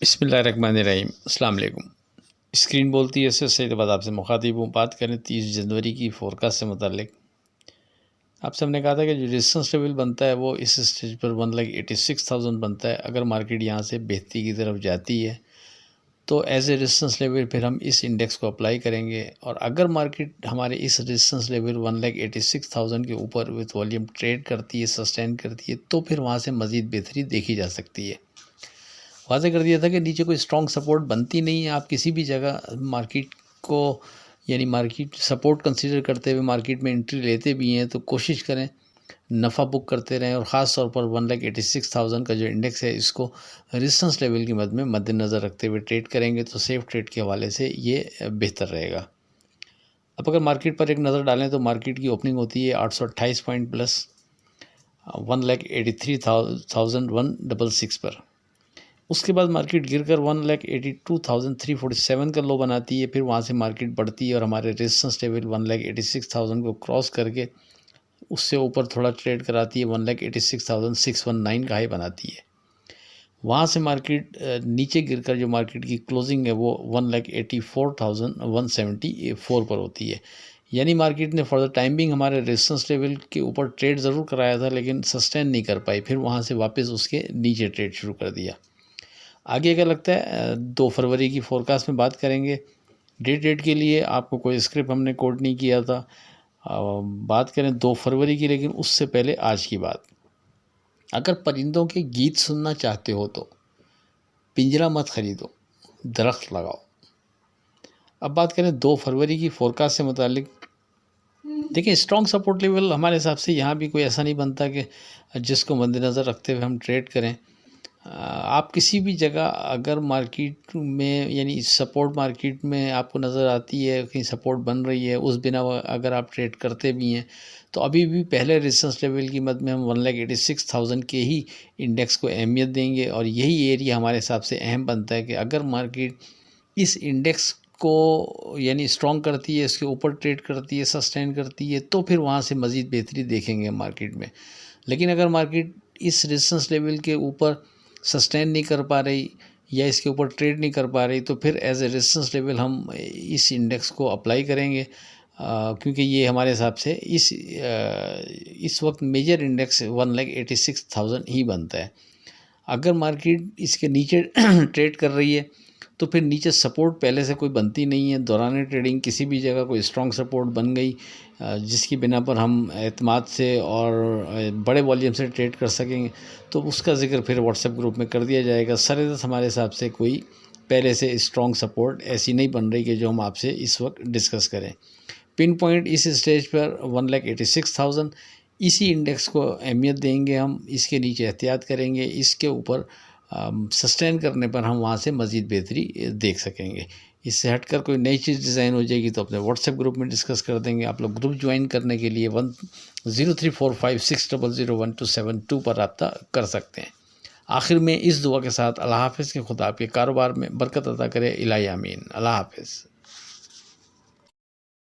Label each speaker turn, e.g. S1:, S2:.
S1: बिस्मिल्लाहिर्रहमानिर्रहीम। अस्सलाम वालेकुम। स्क्रीन बोलती है सैयदाबाद आपसे मुखातिब हूँ। बात करें 30 जनवरी की फोरकास्ट से मुतालिक। आपसे हमने कहा था कि जो रेजिस्टेंस लेवल बनता है वो इस स्टेज पर 1,86,000 बनता है। अगर मार्केट यहाँ से बेहतरी की तरफ जाती है तो एज ए रेजिस्टेंस लेवल फिर हम इस इंडेक्स को अप्लाई करेंगे, और अगर मार्केट हमारे इस रेजिस्टेंस लेवल 1,86,000 के ऊपर विथ वॉल्यूम ट्रेड करती है, सस्टेन करती है, तो फिर वहाँ से मज़ीद बेहतरी देखी जा सकती है। वाज़ेह कर दिया था कि नीचे कोई स्ट्रॉन्ग सपोर्ट बनती नहीं है। आप किसी भी जगह मार्केट को यानी मार्केट सपोर्ट कंसीडर करते हुए मार्केट में एंट्री लेते भी हैं तो कोशिश करें नफ़ा बुक करते रहें, और ख़ास तौर पर 1,86,000 का जो इंडेक्स है इसको रेजिस्टेंस लेवल की मद में मद्देनज़र रखते हुए ट्रेड करेंगे तो सेफ़ ट्रेड के हवाले से ये बेहतर रहेगा। अब अगर मार्केट पर एक नज़र डालें तो मार्केट की ओपनिंग होती है 828 पॉइंट प्लस 1,83,166 पर। उसके बाद मार्केट गिरकर 1,82,347 का लो बनाती है। फिर वहाँ से मार्केट बढ़ती है और हमारे रेजिस्टेंस लेवल 1,86,000 को क्रॉस करके उससे ऊपर थोड़ा ट्रेड कराती है, 1,86,619 का हाई बनाती है। वहाँ से मार्केट नीचे गिरकर जो मार्केट की क्लोजिंग है वो 1,84,174 पर होती है। यानी मार्केट ने फॉर द टाइम बिंग हमारे रेजिस्टेंस लेवल के ऊपर ट्रेड ज़रूर कराया था लेकिन सस्टेन नहीं कर पाई, फिर वहाँ से वापस उसके नीचे ट्रेड शुरू कर दिया। आगे क्या लगता है 2 फरवरी की फोरकास्ट में बात करेंगे। डेट के लिए आपको कोई स्क्रिप्ट हमने कोड नहीं किया था। बात करें 2 फरवरी की, लेकिन उससे पहले आज की बात। अगर परिंदों के गीत सुनना चाहते हो तो पिंजरा मत खरीदो, दरख्त लगाओ। अब बात करें 2 फरवरी की फोरकास्ट से मुतालिक। देखिए, स्ट्रॉन्ग सपोर्ट लेवल हमारे हिसाब से यहाँ भी कोई ऐसा नहीं बनता कि जिसको मद्देनज़र रखते हुए हम ट्रेड करें। आप किसी भी जगह अगर मार्केट में यानी सपोर्ट मार्केट में आपको नज़र आती है, कहीं सपोर्ट बन रही है, उस बिना अगर आप ट्रेड करते भी हैं तो अभी भी पहले रेजिस्टेंस लेवल की मद में हम 1,86,000 के ही इंडेक्स को अहमियत देंगे, और यही एरिया हमारे हिसाब से अहम बनता है कि अगर मार्केट इस इंडेक्स को यानी स्ट्रॉन्ग करती है, इसके ऊपर ट्रेड करती है, सस्टेन करती है, तो फिर वहाँ से मज़ीद बेहतरी देखेंगे मार्केट में। लेकिन अगर मार्केट इस रेजिस्टेंस लेवल के ऊपर सस्टेन नहीं कर पा रही या इसके ऊपर ट्रेड नहीं कर पा रही तो फिर एज ए रेजिस्टेंस लेवल हम इस इंडेक्स को अप्लाई करेंगे, क्योंकि ये हमारे हिसाब से इस वक्त मेजर इंडेक्स 1,86,000 ही बनता है। अगर मार्केट इसके नीचे ट्रेड कर रही है तो फिर नीचे सपोर्ट पहले से कोई बनती नहीं है। दौरान ट्रेडिंग किसी भी जगह कोई स्ट्रॉन्ग सपोर्ट बन गई जिसकी बिना पर हम एतमाद से और बड़े वॉल्यूम से ट्रेड कर सकेंगे तो उसका जिक्र फिर व्हाट्सएप ग्रुप में कर दिया जाएगा। सरेदत हमारे हिसाब से कोई पहले से स्ट्रॉन्ग सपोर्ट ऐसी नहीं बन रही कि जो हम आपसे इस वक्त डिस्कस करें। पिन पॉइंट इस स्टेज पर 1,86,000, इसी इंडेक्स को अहमियत देंगे हम, इसके नीचे एहतियात करेंगे, इसके ऊपर सस्टेन करने पर हम वहाँ से मज़ीद बेहतरी देख सकेंगे। इससे हटकर कोई नई चीज़ डिज़ाइन हो जाएगी तो अपने व्हाट्सएप ग्रुप में डिस्कस कर देंगे। आप लोग ग्रुप ज्वाइन करने के लिए 103456001272 पर रब्ता कर सकते हैं। आखिर में इस दुआ के साथ अल्लाह हाफ़िज़ के खुदा आपके कारोबार में बरकत अता करे। इलाही आमीन। अल्लाह हाफ़िज़।